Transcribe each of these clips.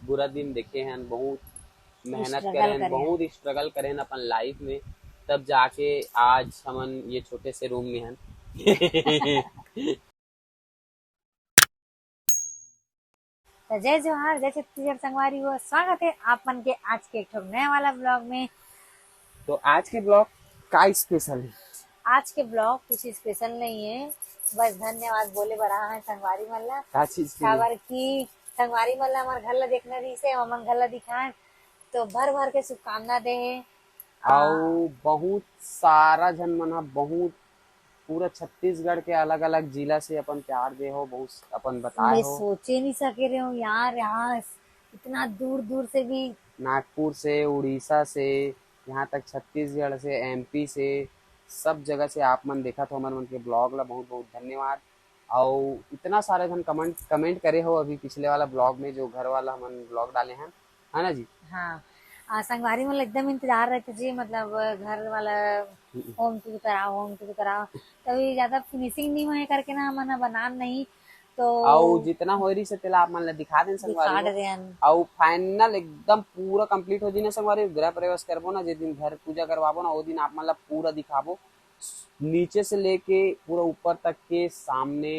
बुरा दिन देखे हैं, बहुत मेहनत स्ट्रगल करें, करे हैं। बहुत स्ट्रगल करें अपन लाइफ में, तब जाके आज हमन ये छोटे से रूम में हैं। तो जय जोहार, जय छत्तीसगढ़ संगवारी हो, स्वागत है आप मन के आज के एक ठो नया वाला ब्लॉग में। तो आज के ब्लॉग का स्पेशल है? आज के ब्लॉग कुछ स्पेशल नहीं है, बस धन्यवाद बोले बड़ा है संगवारी मल्ला। क्या चीज के लिए? काबर की संगवारी मल्ला हमारे घर ला देखना रही से हमन घर ला दिखाए, तो भर भर के शुभकामना दे है। और बहुत सारा जन मन ह, बहुत पूरा छत्तीसगढ़ के अलग अलग जिला से अपन प्यार दे हो, बहुत अपन बताए मैं हो। सोचे नहीं सके रहे हूँ यार, यहाँ इतना दूर दूर से भी। नागपुर से, उड़ीसा से, यहाँ तक छत्तीसगढ़ से, एमपी से, सब जगह से आप मन देखा तो हमारे मन के ब्लॉग ला बहुत बहुत धन्यवाद। और इतना सारे जन कमेंट कमेंट करे हो अभी पिछले वाला ब्लॉग में, जो घर वाला हमन ब्लॉग डाले हैं, है ना जी? हाँ, संगवारी मतलब एकदम इंतजार रहते जी, मतलब घर वाला होम टूर कराओ, तभी ज्यादा फिनिशिंग नहीं होए करके ना हमन बना नहीं तो और जितना हो रही से तेला आप मन ला दिखा दें संगवारी दिखा हो। रहे हैं। और फाइनल एकदम पूरा कंप्लीट हो जी ना संगवारी हो, गृह प्रवेश करबो ना, जिस दिन घर पूजा करवाबो ना, वो दिन आप मन ला पूरा दिखाबो, नीचे से लेके पूरा ऊपर तक के सामने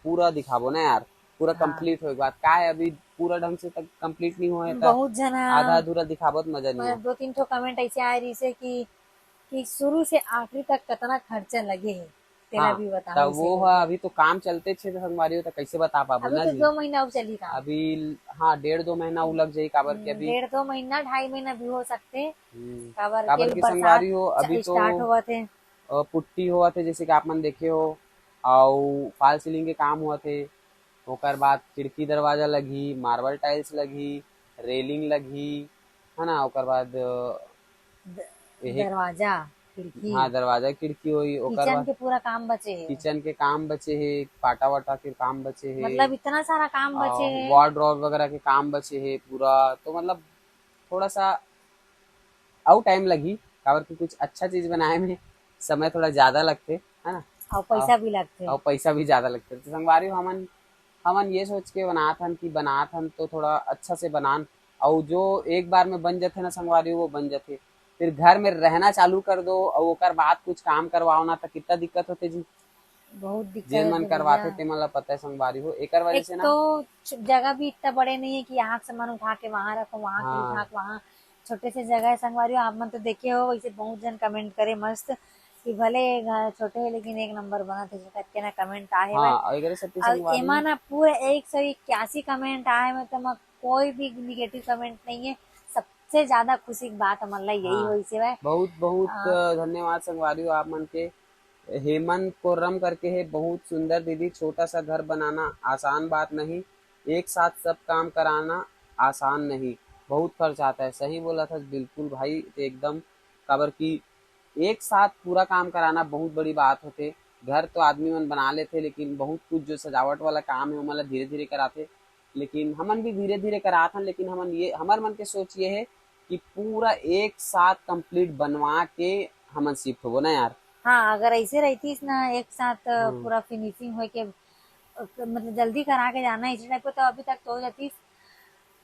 पूरा दिखाबो ना यार, पूरा हाँ, कंप्लीट होए बाद का है, अभी पूरा ढंग से तक कंप्लीट नहीं हुआ है तो बहुत जना आधा अधूरा दिखाबो तो मजा नहीं हो। मतलब दो तीन ठो कमेंट ऐसे आए रही से कि शुरू से आखिरी तक कितना खर्चा लगे है, तेला हाँ, भी बताओ तब इसे वो है, करके। अभी तो काम चलते छे तो संगवारी हो तो कैसे बता पाबो अभी ना तो जी। 2 महीना अब चली काम। अभी हाँ, 1.5 2 महीना वो लग जाई, काबर के अभी 1.5 2 महीना 2.5 महीना भी हो सकते, काबर काबर के की बरसात संगवारी हो अभी तो स्टार्ट हुआ थे। पुट्टी हुआ थे जैसे कि आप मन देखे हो, और फॉल सीलिंग के काम हुआ थे, ओकर बाद खिड़की दरवाजा लगी, मार्बल टाइल्स लगी, रेलिंग लगी, है ना, ओकर बाद द- यही, दरवाजा खिड़की हाँ, दरवाजा खिड़की हुई, ओकर किचन बाद के पूरा काम बचे है, किचन के काम बचे है, पाटा वाटा के काम बचे है, मतलब इतना सारा काम बचे और है। वार्डरोब वगैरह के काम बचे है पूरा, तो मतलब थोड़ा सा और टाइम लगी, काबर की कुछ अच्छा चीज बनाए में समय थोड़ा ज्यादा लगते, है ना, और और पैसा भी लगते। और पैसा भी ज्यादा लगते, तो संगवारी हो हमन हमन ये सोच के बनात हन तो थोड़ा अच्छा से बनान, और जो एक बार में बन जाते ना संगवारी वो बन जाते, फिर घर में रहना चालू कर दो और ओकर बाद कुछ काम करवाओ ना तो कितना दिक्कत होते जी। बहुत दिक्कत जेन है मन तो भैया। करवाते ते मन ला पता है संगवारी हो, एकर वजह एक से तो ना। जगह भी इतना बड़े नहीं है कि यहाँ के सामान उठा के वहां रखो, वहां के उठा हाँ के वहां। छोटे से जगह है संगवारी हो, आप मन तो देखे हो, वैसे बहुत जन कमेंट करे मस्त कि भले घर छोटे है लेकिन एक नंबर बना थे करके ना कमेंट आए हुए। हाँ, और एकरे सेती और संगवारी एमा ना पूरे 181 कमेंट आए में तो मैं कोई भी निगेटिव कमेंट नहीं है। सबसे ज्यादा खुशी की बात हमारे लिए यही हाँ, हुई से भाई। बहुत बहुत धन्यवाद संगवारी हो आप मन के। हेमंत कोर्रम करके है, बहुत सुंदर दीदी, छोटा सा घर बनाना आसान बात नहीं, एक साथ सब काम कराना आसान नहीं, बहुत खर्च आता है, सही बोला था बिल्कुल भाई एकदम, काबर की एक साथ पूरा काम कराना बहुत बड़ी बात होते। घर तो आदमी मन बना लेते, लेकिन बहुत कुछ जो सजावट वाला काम है वो मतलब धीरे धीरे कराते, लेकिन हमन भी धीरे धीरे करात हन, लेकिन हमन ये हमार मन के सोच ये है कि पूरा एक साथ कंप्लीट बनवा के हमन शिफ्ट हो ना यार। हाँ, अगर ऐसे रहती ना एक साथ हम्म, पूरा फिनिशिंग हो के मतलब जल्दी करा के जाना इसी टाइप को, तो अभी तक तो हो जाती।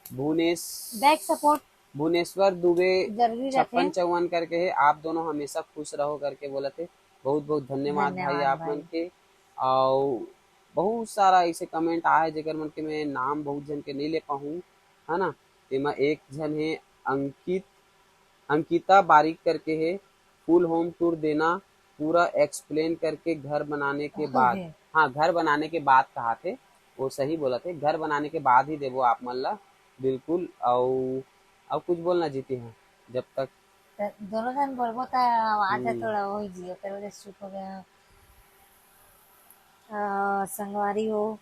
भुवनेश बैक सपोर्ट भुवनेश्वर दुबे जरूरी रहते। 5654 करके है, आप दोनों हमेशा खुश रहो करके बोला थे, बहुत बहुत धन्यवाद भाई धन्यवाद आप मन भाई। के। और बहुत सारा ऐसे कमेंट आए जेकर मन के मैं नाम बहुत जन के नहीं ले पाऊँ, है ना, एमा एक जन है अंकित अंकिता बारीक करके है, फुल होम टूर देना, पूरा एक्सप्लेन करके घर बनाने के बाद। हाँ, घर बनाने के बाद कहा थे, वो सही बोला थे, घर बनाने के बाद ही देवो आप मन ला, बिल्कुल। और कुछ बोलना जीती हैं जब तक। दोनों जन बोलबो तो आवाज है हम्म, थोड़ा हो ही जियो कर वजह से चुप हो गया। संगवारी हो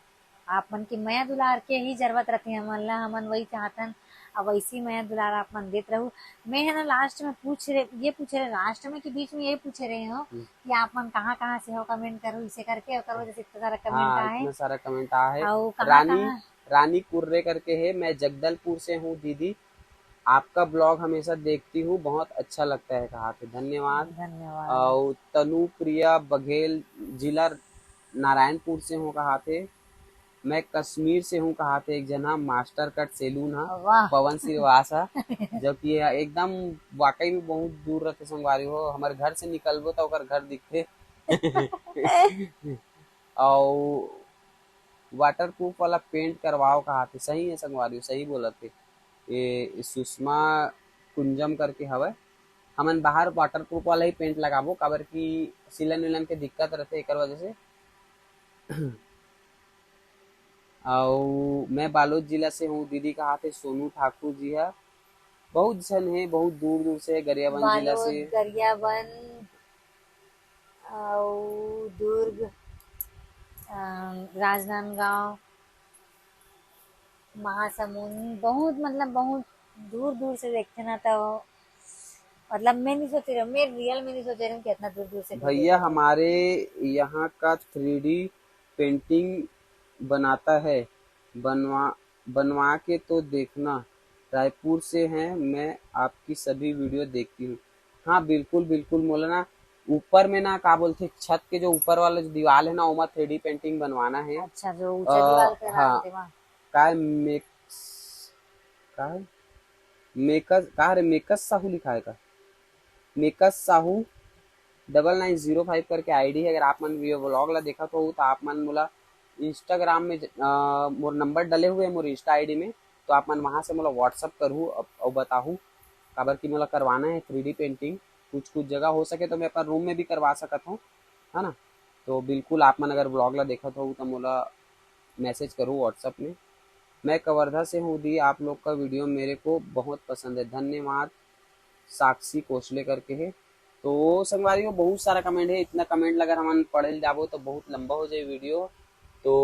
आप मन की माया दुलार के ही जरूरत रखे हमन ला, हमन वही चाहतन अब वैसी माया दुलार आप मन देते रहो। मैं है ना लास्ट में पूछ रहे लास्ट में कि बीच में ये पूछ रहे हो हम्म, कि आप मन कहाँ कहाँ से हो, कमेंट करो इसे करके, और वजह से इतना सारा कमेंट हाँ, आए। इतना सारा कमेंट आया है। और कहाँ रानी कहाँ। रानी कुर्रे करके है, मैं जगदलपुर से हूँ दीदी, आपका ब्लॉग हमेशा देखती हूँ, बहुत अच्छा लगता है, कहा थे, धन्यवाद। धन्यवाद। और तनु प्रिया बघेल, जिला नारायणपुर से हूँ, कहा थे, मैं कश्मीर से हूँ कहा थे एक जना मास्टर कट सैलून हा वाह। पवन श्रीवास हा जो कि एकदम वाकई में बहुत दूर रहते संगवारी हो हमारे घर से निकलबो तो ओकर घर दिखते और वाटर प्रूफ वाला पेंट करवाओ कहा थे सही है संगवारी हो, सही बोला थे ये सुषमा कुंजम करके हवे हमन बाहर वाटर प्रूफ वाला ही पेंट लगाबो काबर की सिलन विलन के दिक्कत रहते एकर वजह से और मैं बालोद जिला से हूँ दीदी कहा थे सोनू ठाकुर जी है बहुत जन है बहुत दूर दूर से गरियाबंद जिला बालोद, से गरियाबंद और दुर्ग, राजनांदगांव, महासमुंद, बहुत मतलब बहुत दूर दूर से देखते ना तो मतलब मैं नहीं सोच रही हूँ, मैं रियल में नहीं सोच रही हूँ कि इतना दूर दूर से कोई भैया देखता है। हमारे यहाँ का 3D पेंटिंग बनाता है बनवा बनवा के तो देखना रायपुर से हैं मैं आपकी सभी वीडियो देखती हूँ हाँ बिल्कुल बिल्कुल मौलाना ऊपर में ना क्या बोलते छत के जो ऊपर वाला जो दीवार है ना उमा 3D पेंटिंग बनवाना है अच्छा, जो ऊंचा दीवार पे हाँ बनाते वहाँ। काय मेक्स काय मेकस कहा रे मेकस साहू लिखा है का मेकस साहू 9905 करके आईडी है अगर आप मन वीडियो व्लॉग ला देखा तो आप मन मोला इंस्टाग्राम में मोर नंबर डले हुए मोर इंस्टा आईडी में तो आप मन वहां से मोला व्हाट्सअप करूँ और बताहूँ काबर की मोला करवाना है 3D पेंटिंग कुछ कुछ जगह हो सके तो मैं अपन रूम में भी करवा सकत हूँ है ना तो बिल्कुल आप मन अगर व्लॉग ला देखत हो तो मोला मैसेज करूँ व्हाट्सअप में मैं कवर्धा से हूँ दी आप लोग का वीडियो मेरे को बहुत पसंद है धन्यवाद साक्षी कोसले करके है तो संगवारी को बहुत सारा कमेंट है इतना कमेंट अगर हम पढ़े जाबो तो बहुत लंबा हो जाए वीडियो तो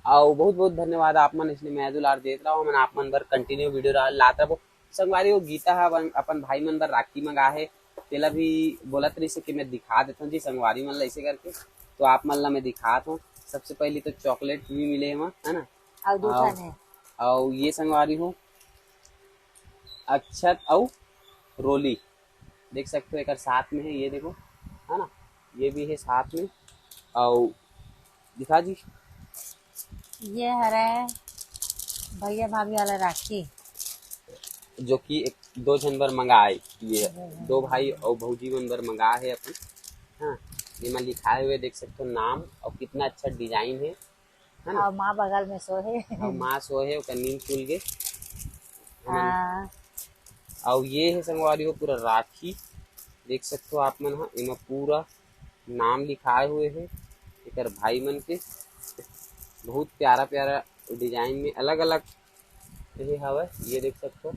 आओ बहुत बहुत धन्यवाद आप मन इसलिए मैं दुलार देत रहा हूँ आप मन बर कंटिन्यू वीडियो लात रहो संगवारी वो गीता है अपन भाई मन बर राखी मंगा है तेला भी बोलत रही से कि मैं दिखा देता हूँ जी संगवारी मन ला ऐसे करके तो आप मन ला मैं दिखाता हूँ सबसे पहले तो चॉकलेट भी मिले है ना और दूसरा ने और ये संगवारी हो अक्षत और रोली देख सकते हो एक साथ में है ये देखो है ना ये भी है साथ में और दिखा जी ये हरे भैया भाभी वाला राखी जो कि एक दो जनवर मंगाए ये दो भाई और भौजी मनवर मंगा है अपन हाँ ये मैं लिखाए हुए देख सकते हो नाम और कितना अच्छा डिजाइन है ना और माँ बगल में सोहे और माँ सोहे और नींद खुल गए हाँ, और ये है संगवारी हो पूरा राखी देख सकते हो आप मन हाँ इमा पूरा नाम लिखाए हुए है एक भाई मन के बहुत प्यारा प्यारा डिजाइन में अलग अलग ये हवा ये देख सकते हो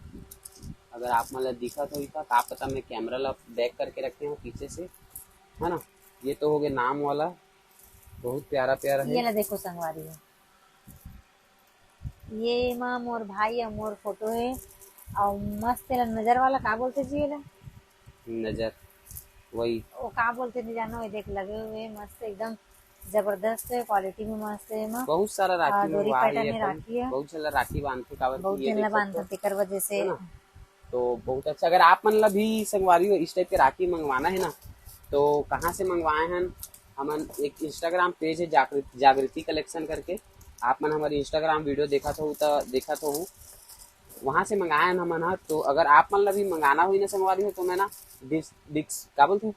अगर आप मतलब दिखा तो आप पता मैं कैमरा ला बैक करके रखे हूँ पीछे से है ना ये तो हो गया नाम वाला बहुत प्यारा प्यारा ये है ला देखो संगवारी है ये माँ मोर भाई और मोर फोटो है और मस्त है नजर वाला का बोलते जी ये ला नजर वही वो का बोलते नहीं जानो ये देख लगे हुए मस्त एकदम जबरदस्त है क्वालिटी में मस्त है माँ बहुत सारा राखी डोरी मंगवा पैटर्न है में अपन राखी है बहुत सारा राखी बांधते काबर बहुत की ये दिन ला देख सकते हो बांधते तेकर वजह से है ना तो बहुत अच्छा अगर आप मन ला भी संगवारी हो इस टाइप के राखी मंगवाना है ना तो कहाँ से मंगवाए हैं हमन एक इंस्टाग्राम पेज है जागृति कलेक्शन करके आप मन हमारी इंस्टाग्राम वीडियो देखा तो हूँ वहां से मंगाए हैं हमन तो अगर आप मन ला भी मंगाना हुई ना संगवारी हो तो मैं ना क्या बोलते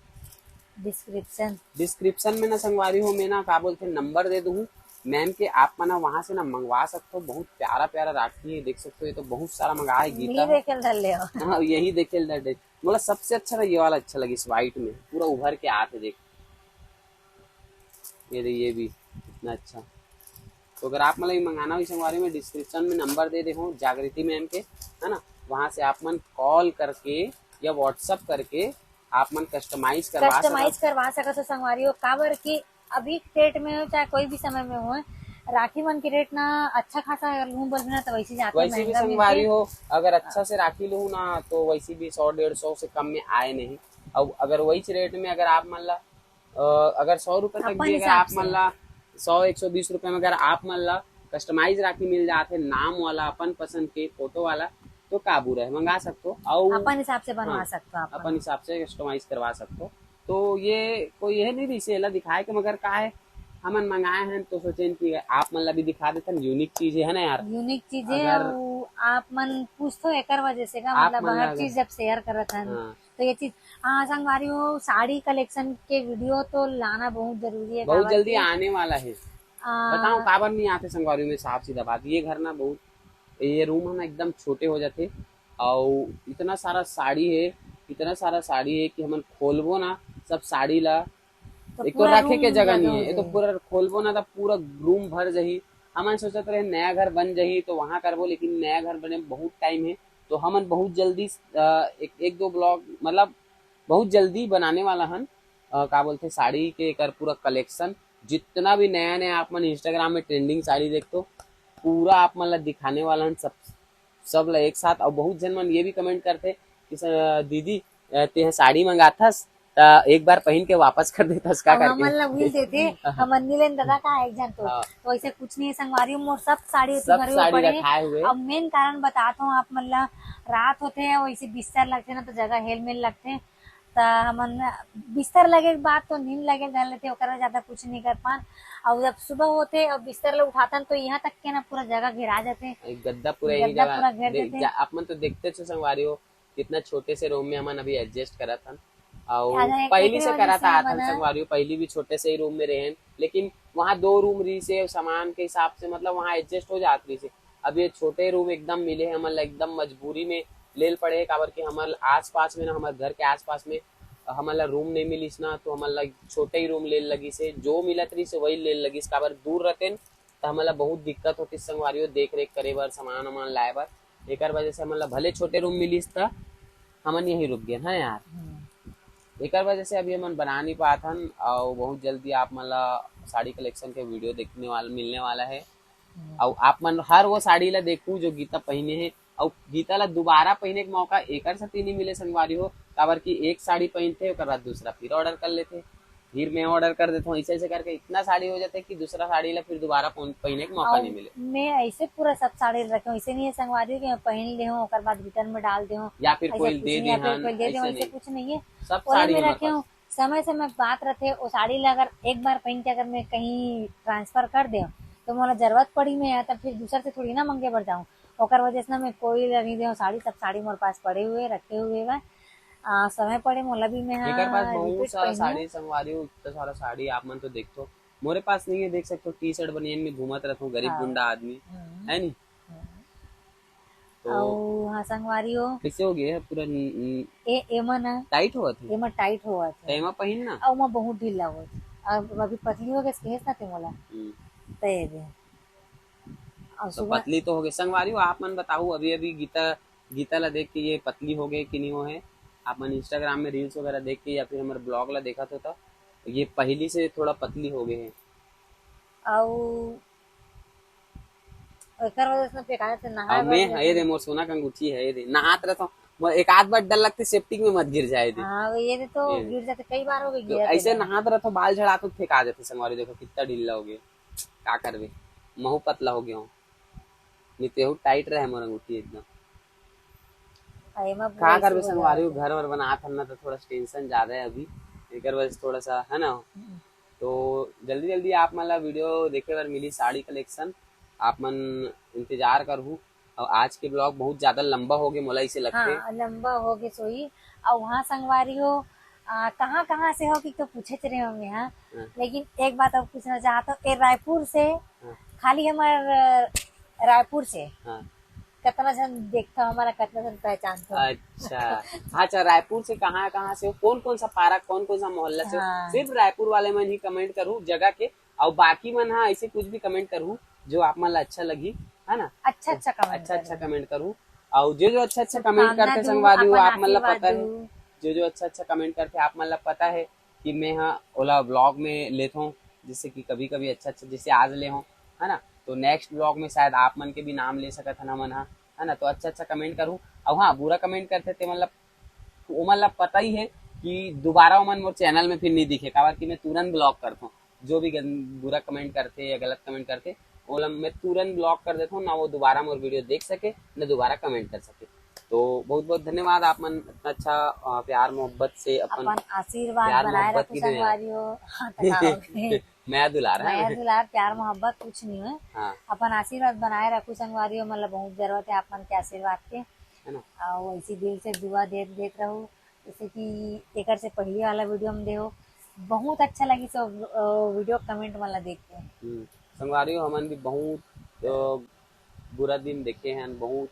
डिस्क्रिप्शन में ना संगवारी हो मैं ना क्या बोलते नंबर दे दूँ मैम के आप मना वहां से ना मंगवा सकते हो बहुत प्यारा प्यारा राखी है देख सकते हो ये तो बहुत सारा मंगा है गीता देखे डल ले हाँ यही देखे मतलब सबसे अच्छा ना ये वाला अच्छा लगी इस व्हाइट में पूरा उभर के आते देख ये भी इतना अच्छा तो अगर आप मतलब मंगाना हो इस बारे में डिस्क्रिप्शन में नंबर दे हूँ जागृति मैम के है ना वहां से आप मन कॉल करके या व्हाट्सअप करके आप मन कस्टमाइज करवा सकते हो संगवारी हो काबर की अभी डेट में हो चाहे कोई भी समय में हो राखी मन की रेट ना अच्छा खासा लूँ बोल ना तो वैसे जाते वैसे भी संगवारी हो अगर अच्छा से राखी लूँ ना तो वैसे भी 100-150 से कम में आए नहीं अब अगर वही रेट में अगर आप मान ला अगर 100 रुपए तक भी अगर आप मान ला 100-120 रुपए में अगर आप मान ला कस्टमाइज राखी मिल जाते नाम वाला अपन पसंद के फोटो वाला तो काबू रहे मंगा सकते हो अपन हिसाब से बनवा सकते हो अपन हिसाब से कस्टमाइज करवा सकते हो तो ये कोई है नहीं इसे दिखाए के मगर का है हमन मंगाए हैं तो सोचें कि आप मतलब भी दिखा देते हैं, यूनिक चीज है ना यार। यूनिक चीजें अगर और आप मन पूछ तो एकर वजह से का आप मतलब मन हर अगर चीज जब शेयर करत हन हाँ तो ये चीज। हाँ संगवारी हो, साड़ी कलेक्शन के वीडियो तो लाना बहुत जरूरी है बहुत काबर जल्दी के आने वाला है। बताओ आ, काबर नहीं आते संगवारी में, साफ सीधा बात, ये घर ना बहुत, ये रूम है ना एकदम छोटे हो जाते, और इतना सारा साड़ी है, इतना सारा साड़ी है कि हमन खोलबो ना सब साड़ी ला, तो एक तो पूरा रखे के रूम जगह जगह नहीं हो है, ये तो जाए। पूरा खोलबो ना तो पूरा रूम भर जही। हमन सोचत रहे नया घर बन जही तो वहां करबो, लेकिन नया घर बने में बहुत टाइम है, तो हमन बहुत जल्दी एक दो ब्लॉग मतलब बहुत जल्दी बनाने वाला हन। का बोलते साड़ी के कर पूरा कलेक्शन, जितना भी नया नया आप मन इंस्टाग्राम में ट्रेंडिंग साड़ी देखते हो, पूरा आप मन ला दिखाने वाला हन, सब ला एक साथ। और बहुत जन मन ये भी कमेंट करते कि दीदी ते साड़ी मंगाथस एक बार पहन के वापस कर देथस का अब करके। हमन ला भूल देते, हमन नहीं लेन दादा का एक जन हाँ, तो ऐसे कुछ नहीं है संगवारी मोर सब साड़ी होती सब भरे हुए साड़ी पड़े हैं। रखाए हुए। अब मेन कारण बताता हूँ आप मन ला, रात होते हैं वैसे बिस्तर लगते ना तो जगह हेल मेल लगते हैं, तो हमन बिस्तर लगे के बाद तो नींद लगे धर लेते, ओकरा ज्यादा कुछ नहीं कर पान। और जब सुबह होते और बिस्तर ले उठातन तो यहाँ तक के ना पूरा जगह घेरा जाते, एक गद्दा पूरा यही गद्दा जगह पूरा घेर देते। आप मन तो देखते थे संगवारी हो, कितना छोटे से रूम में हमन अभी एडजस्ट करा था, और आधा पहली एकरे से वजह करा से था आथन हमन संगवारी हो, पहली भी छोटे से ही रूम में रहे, लेकिन वहाँ दो रूम रही से सामान के हिसाब से मतलब वहाँ एडजस्ट हो जाती से। अब ये छोटे रूम एकदम मिले हैं हमन ला, एकदम मजबूरी में लेल पड़े, काबर कि हमारे आस पास में ना, हमारे घर के आस पास में हमारा रूम नहीं मिलीस ना, तो हमारा छोटे ही रूम ले लगी से, जो मिलत रही से वही ले लगी, काबर दूर रहते तो हमारा बहुत दिक्कत होती संगवारी हो, देख रेख करे बर, सामान वामान लाए बर। एक वजह से हमारा भले छोटे रूम मिलीस था, हमन यही रुक गए हाँ यार। एक वजह से अभी हमन बना नहीं पात हन, और बहुत जल्दी आप मतलब साड़ी कलेक्शन के वीडियो देखने वाला मिलने वाला है, और आप मन हर वो साड़ी ला देखू जो गीता पहने है, और गीता ला दोबारा पहने के मौका एकर साथी नहीं मिले संगवारी हो, काबर की एक साड़ी पहनते ओकर बाद दूसरा फिर ऑर्डर कर लेते, फिर मैं ऑर्डर कर देता हूँ, ऐसे ऐसे करके इतना साड़ी हो जाता है कि दूसरा साड़ी ला फिर दोबारा पहने के मौका और नहीं मिले, मैं ऐसे पूरा सब साड़ी रखे हूँ, ऐसे नहीं है संगवारी हो कि मैं पहन ले हूँ ओकर बाद रिटर्न में डाल दे हूँ, या फिर ऐसा कोई कुछ दे नहीं, दे या फिर हन, कोई दे दे, ऐसे ऐसे नहीं, कुछ नहीं है। सब ओला साड़ी मैं हमारे रखे पास। हूँ, समय समय बात रहते वो साड़ी ला अगर एक बार पहन के अगर मैं कहीं ट्रांसफर कर दे तो मोला जरूरत पड़ी मैं तब फिर दूसर से थोड़ी ना मंगे बढ़ जाऊँ, ओकर वजह से ना मैं कोई नहीं दे साड़ी, सब साड़ी मोरे पास पड़े हुए रखे हुए बा। समय पड़े मोला भी मैं एकर पास बहुत रिपीट सारा पहनी हूँ। साड़ी संगवारी हूँ, इतना सारा साड़ी आप मन तो देखते हो, मोरे पास नहीं है, देख सकते हो टी शर्ट बनियान में घूमत रहता हूँ, गरीब हाँ। गुंडा आदमी है नहीं, तो और हाँ संगवारी हो, कैसे हो गया है पूरा एमा ना टाइट हुआ थे, एमा टाइट होवत है तैमा पहन ना। और मैं बहुत ढीला होत, अब अभी पतली हो गए केस ना ते मोला तय दे। और तो सुबह पतली तो हो गई संगवारी हो, आप मन बताओ, अभी अभी गीता गीता ला देख के ये पतली हो गए कि नहीं हो है, आप मन इंस्टाग्राम में रील्स वगैरह देख के या फिर हमारे ब्लॉग ला देखा तो ये पहली से थोड़ा पतली हो गए हैं। और एकर वजह से फेकाया से नहाए अब बर मैं है लेकिन रे, मोर सोना का अंगूठी है रे, नहात रहता हूँ, एक आध बार डर लगती सेफ्टी में मत गिर जाए दे, हाँ ये तो ये गिर जाते कई बार हो गए तो गिरा थे ऐसे डर। नहात रहता हूँ, बाल झड़ा तो फेंका देते संगवारी, देखो कितना ढीला हो गया, का करबे, महू पतला हो गया हूँ, नहीं तो टाइट रहे मोर अंगूठी एकदम, एमा का वैसे करबे हो संगवारी हो, जाते। घर वर बनात हन ना तो थोड़ा टेंशन ज्यादा है अभी, एक वजह से थोड़ा सा है ना, तो जल्दी जल्दी आप मतलब वीडियो देखे बार मिली साड़ी कलेक्शन, आप मन इंतजार करहू, और आज के ब्लॉग बहुत ज्यादा लंबा हो गया मोला इसे लगते। हाँ लंबा हो गए सोई। और वहाँ संगवारी हो कहाँ कहाँ से हो कि तो पूछे रहे हम यहाँ, हाँ, लेकिन एक बात और पूछना चाहता हूँ, रायपुर से हाँ, खाली हमारे रायपुर से हाँ, कितना जन देखता हमारा, कितना जन पहचानता। अच्छा अच्छा, रायपुर से कहाँ कहाँ से हो, कौन कौन सा पार्क, कौन कौन सा मोहल्ला से हो, हाँ सिर्फ रायपुर वाले मन ही कमेंट करूँ जगह के, और बाकी मन हाँ ऐसे कुछ भी कमेंट करूँ जो आप मन ला अच्छा लगी, है ना, अच्छा अच्छा कमेंट अच्छा अच्छा करो, कमेंट करूँ, और जो जो अच्छा अच्छा कमेंट शुभकामना करते दू, संगवारी हो, अपन आप मन ला आशीर्वाद पता है, दू। जो जो अच्छा अच्छा कमेंट करते आप मन ला पता है कि मैं हाँ ओला ब्लॉग में लेता हूँ, जिससे कि कभी कभी अच्छा अच्छा जैसे आज ले हूँ, है ना, तो नेक्स्ट ब्लॉग में शायद आप मन के भी नाम ले सकत है ना मन, हाँ है ना, तो अच्छा अच्छा कमेंट करूँ, और हाँ बुरा कमेंट करते थे मतलब वो मतलब पता ही है कि दोबारा मन मोर चैनल में फिर नहीं दिखे, काबर कि मैं तुरंत ब्लॉक करता हूँ, जो भी बुरा कमेंट करते या गलत कमेंट करते वो मैं तुरंत ब्लॉक कर देता हूँ, ना वो दोबारा मोर वीडियो देख सके ना दोबारा कमेंट कर सके। तो बहुत बहुत धन्यवाद आप मन इतना अच्छा प्यार मोहब्बत से अपन अपन आशीर्वाद प्यार बनाए मोहब्बत रखो ही देने संगवारियों। हाँ, तो का हो गए? मैं दुलार माया है। दुलार प्यार मोहब्बत कुछ नहीं है। हाँ अपन आशीर्वाद बनाए रखो संगवारियों, मतलब बहुत जरूरत है अपन के आशीर्वाद के। है ना। और वैसी दिल से दुआ देत रहो। जैसे कि एकर से पहले वाला वीडियो में देखो, बहुत अच्छा लगी सब वीडियो कमेंट वाला देख के। संगवारियों हमन भी बहुत बुरा दिन देखे हैं, बहुत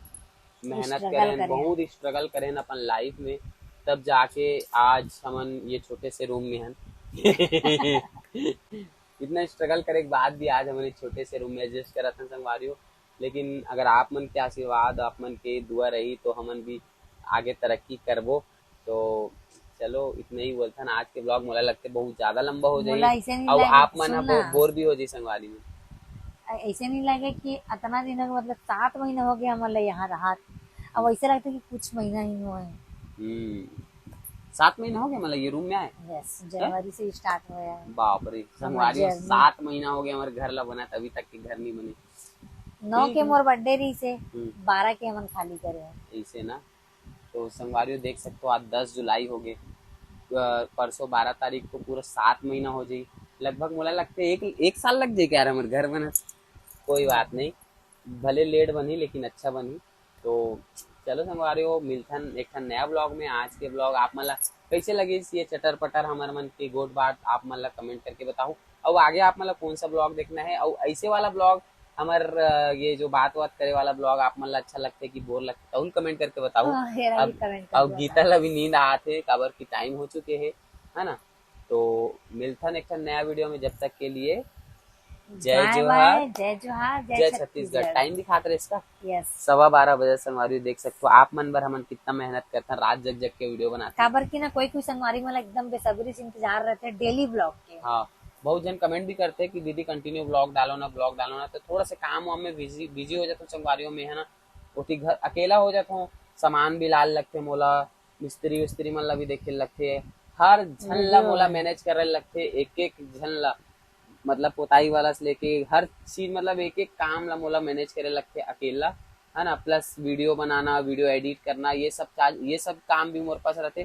मेहनत करे स्ट्रगल हैं, करे हैं। बहुत स्ट्रगल करे हैं अपन लाइफ में, तब जाके आज हमन ये छोटे से रूम में हैं। इतना स्ट्रगल करे के बाद भी आज हमन छोटे से रूम में एडजस्ट करत हैं संगवारियों। लेकिन अगर आप मन के आशीर्वाद आप मन के दुआ रही तो हमन भी आगे तरक्की करबो। तो चलो इतना ही बोलता ना, आज के ब्लॉग मोला लगते बहुत ज्यादा लंबा हो मोला जाए ऐसे नहीं और लगे, आप मन सुन ह ना, बोर भी हो जाए संगवारी में। ऐसे नहीं लगे कि इतना दिन का मतलब 7 महीना हो गया हमारे यहाँ रहा। अब ऐसा लगता है कि कुछ महीना ही हुआ है। 7 महीना हो गया मतलब ये रूम में आए। यस, जनवरी से स्टार्ट हुआ है बाप रे हमारी संगवारी में जर्नी। 7 महीना हो गया हमारे घर ला बना, तभी तक के घर नहीं बने। 9 ठीक के है। मोर बर्थडे रही से हम्म, 12 के हमन खाली करे हैं। ऐसे ना। तो संगवारियों देख सकते हो आज 10 जुलाई हो गए, परसों 12 तारीख को पूरा 7 महीना हो जाए। लगभग मुला लगते एक साल लग जाए यार हमारे घर बना। कोई बात नहीं, भले लेट बनी लेकिन अच्छा बनी। तो चलो संगवारियों मिलथन एक ठन नया ब्लॉग में। आज के ब्लॉग आप मन ला कैसे लगे ये चटर पटर हमार मन की गोट बात आप मन ला कमेंट करके बताओ। और आगे आप मन ला कौन सा ब्लॉग देखना है, और ऐसे वाला ब्लॉग हमार ये जो बात करे वाला ब्लॉग आप मन ला अच्छा लगता है कि बोर लगता है, कमेंट करके बताओ। हाँ, हेरा भी अब कमेंट अब कर गीता ला भी नींद आते काबर की टाइम हो चुके है ना। तो मिलथन एक ठन नया वीडियो में, जब तक के लिए जय बाय जोहार बाय, जय जोहार, जय जय छत्तीसगढ़। छत्तीसगढ़। टाइम दिखाते रहे इसका यस, 12:15 संगवारी देख सकते हो आप मन बर हमन कितना मेहनत करते हैं, रात जग जग के वीडियो बनाते हैं। काबर की ना कोई कोई संगवारी मतलब एकदम बेसब्री से इंतजार रहते हैं डेली ब्लॉग के। हाँ बहुत जन कमेंट भी करते हैं कि दीदी कंटिन्यू ब्लॉग डालो ना, ब्लॉग डालो ना। तो थोड़ा सा काम वाम में बिजी बिजी हो जाता हूँ संगवारियों में, है ना। उठी घर अकेला हो जाता हूँ, सामान भी लाल लगते मोला, मिस्त्री विस्त्री मन ला भी देखे लगते, हर झन ला मोला मैनेज करे लगते, एक एक झन ला मतलब पोताई वाला से लेके हर चीज, मतलब एक एक काम ला मोला मैनेज करे लगते अकेला, है ना। प्लस वीडियो बनाना, वीडियो एडिट करना, ये सब काम भी मोरे पास रहते।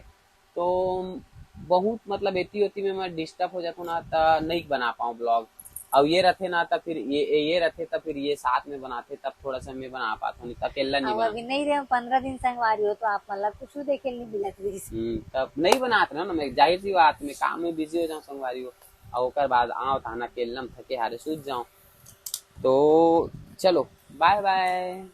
तो बहुत मतलब एती होती में मैं डिस्टर्ब हो जाता हूँ ना, तो नहीं बना पाऊँ ब्लॉग। अब ये रहते ना तब फिर ये रहते तब फिर ये साथ में बनाते, तब थोड़ा सा मैं बना पाता हूँ, नहीं तो अकेला नहीं अब बना। अभी नहीं रहे 15 दिन संगवारी हो तो आप मतलब कुछ देखे नहीं मिलत रही। तब नहीं बनाते ना मैं, जाहिर सी बात में काम में बिजी हो जाऊँ संगवारी हो, और ओकर बाद आओ थाना केलम थके हारे सूझ जाऊँ। तो चलो बाय बाय।